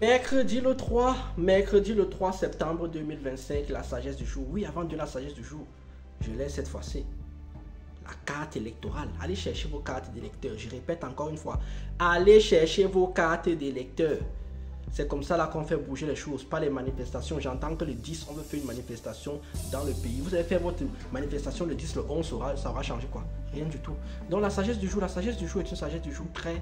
Mercredi le 3 septembre 2025, la sagesse du jour. Oui, avant de la sagesse du jour, je laisse cette fois-ci la carte électorale. Allez chercher vos cartes d'électeurs. Je répète encore une fois, allez chercher vos cartes d'électeurs. C'est comme ça là qu'on fait bouger les choses, pas les manifestations. J'entends que le 10, on veut faire une manifestation dans le pays. Vous allez faire votre manifestation le 10, le 11, ça aura changé quoi? Rien du tout. Donc la sagesse du jour est une sagesse du jour très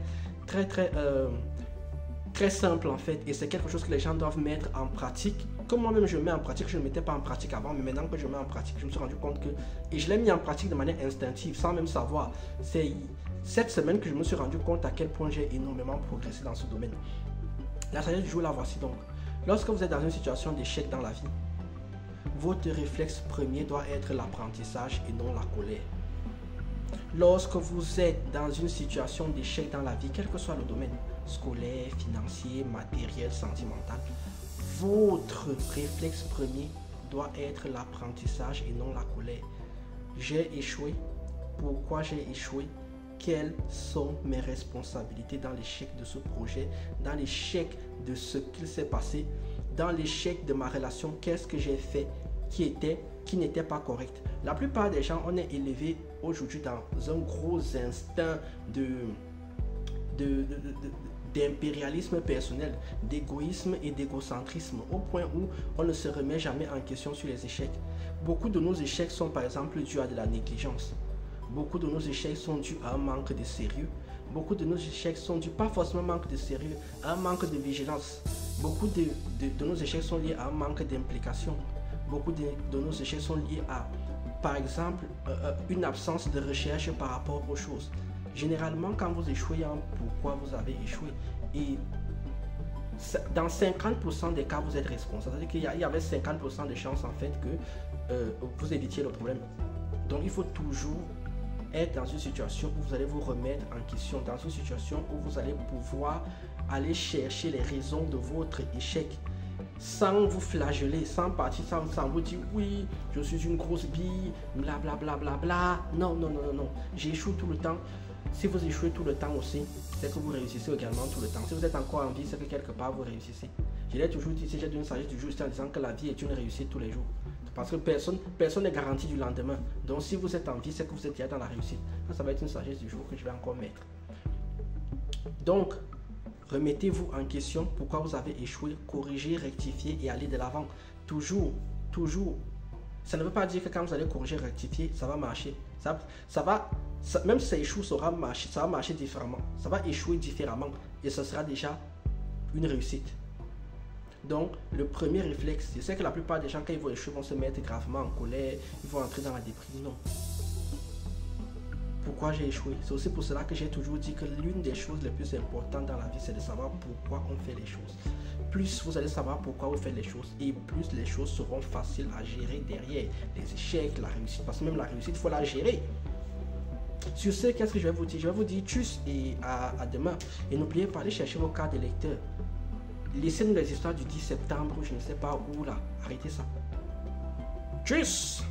simple en fait, et c'est quelque chose que les gens doivent mettre en pratique. Comme moi-même je mets en pratique, je ne mettais pas en pratique avant, mais maintenant que je mets en pratique, je me suis rendu compte que, et je l'ai mis en pratique de manière instinctive, sans même savoir. C'est cette semaine que je me suis rendu compte à quel point j'ai énormément progressé dans ce domaine. La sagesse du jour, la voici donc. Lorsque vous êtes dans une situation d'échec dans la vie, votre réflexe premier doit être l'apprentissage et non la colère. Lorsque vous êtes dans une situation d'échec dans la vie, quel que soit le domaine, scolaire, financier, matériel, sentimental, votre réflexe premier doit être l'apprentissage et non la colère. J'ai échoué. Pourquoi j'ai échoué? Quelles sont mes responsabilités dans l'échec de ce projet, dans l'échec de ce qu'il s'est passé, dans l'échec de ma relation? Qu'est-ce que j'ai fait qui n'était pas correct? La plupart des gens, on est élevé aujourd'hui dans un gros instinct d'impérialisme personnel, d'égoïsme et d'égocentrisme, au point où on ne se remet jamais en question sur les échecs. Beaucoup de nos échecs sont par exemple dus à de la négligence. Beaucoup de nos échecs sont dus à un manque de sérieux. Beaucoup de nos échecs sont dus, pas forcément manque de sérieux, à un manque de vigilance. Beaucoup de nos échecs sont liés à un manque d'implication. Beaucoup de nos échecs sont liés à, par exemple, une absence de recherche par rapport aux choses. Généralement, quand vous échouez, pourquoi vous avez échoué. Et dans 50% des cas, vous êtes responsable. C'est-à-dire qu'il y avait 50% de chances en fait que vous évitiez le problème. Donc, il faut toujours être dans une situation où vous allez vous remettre en question, dans une situation où vous allez pouvoir aller chercher les raisons de votre échec sans vous flageller, sans partir, sans vous dire oui, je suis une grosse bille, blablabla. Bla, bla, bla. Non, j'échoue tout le temps. Si vous échouez tout le temps aussi, c'est que vous réussissez également tout le temps. Si vous êtes encore en vie, c'est que quelque part vous réussissez. Je l'ai toujours dit, si j'ai une sagesse du jour, c'est en disant que la vie est une réussite tous les jours. Parce que personne n'est garanti du lendemain. Donc si vous êtes en vie, c'est que vous êtes déjà dans la réussite. Ça va être une sagesse du jour que je vais encore mettre. Donc, remettez-vous en question pourquoi vous avez échoué, corrigez, rectifiez et allez de l'avant. Toujours. Ça ne veut pas dire que quand vous allez corriger, rectifier, ça va marcher. Même si ça échoue, ça va marcher différemment. Ça va échouer différemment et ce sera déjà une réussite. Donc, le premier réflexe, je sais que la plupart des gens, quand ils vont échouer, vont se mettre gravement en colère, ils vont entrer dans la déprime. Non. Pourquoi j'ai échoué? C'est aussi pour cela que j'ai toujours dit que l'une des choses les plus importantes dans la vie, c'est de savoir pourquoi on fait les choses. Plus vous allez savoir pourquoi vous faites les choses, et plus les choses seront faciles à gérer derrière. Les échecs, la réussite, parce que même la réussite, il faut la gérer. Sur ce, qu'est-ce que je vais vous dire? Je vais vous dire tchuss et à demain. Et n'oubliez pas, allez chercher vos cartes d'électeurs. Laissez-nous les histoires du 10 septembre, je ne sais pas où là. Arrêtez ça. Tchuss!